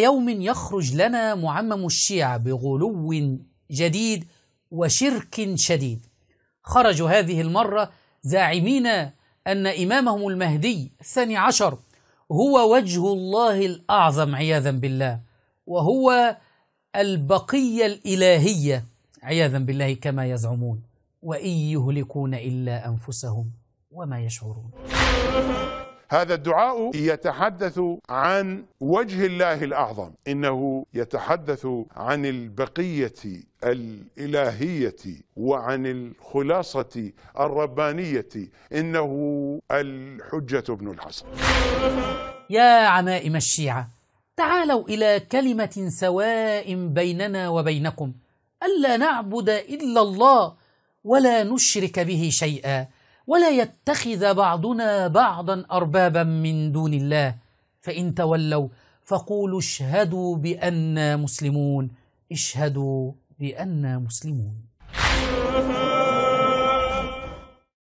يوم يخرج لنا معمم الشيعة بغلو جديد وشرك شديد. خرجوا هذه المرة زاعمين أن إمامهم المهدي الثاني عشر هو وجه الله الأعظم عياذا بالله، وهو البقية الإلهية عياذا بالله كما يزعمون، وإن يهلكون إلا أنفسهم وما يشعرون. هذا الدعاء يتحدث عن وجه الله الأعظم، إنه يتحدث عن البقية الإلهية وعن الخلاصة الربانية، إنه الحجة بن الحسن. يا عمائم الشيعة، تعالوا إلى كلمة سواء بيننا وبينكم، ألا نعبد إلا الله ولا نشرك به شيئا، ولا يتخذ بعضنا بعضا أربابا من دون الله، فإن تولوا فقولوا اشهدوا بأننا مسلمون، اشهدوا بأننا مسلمون.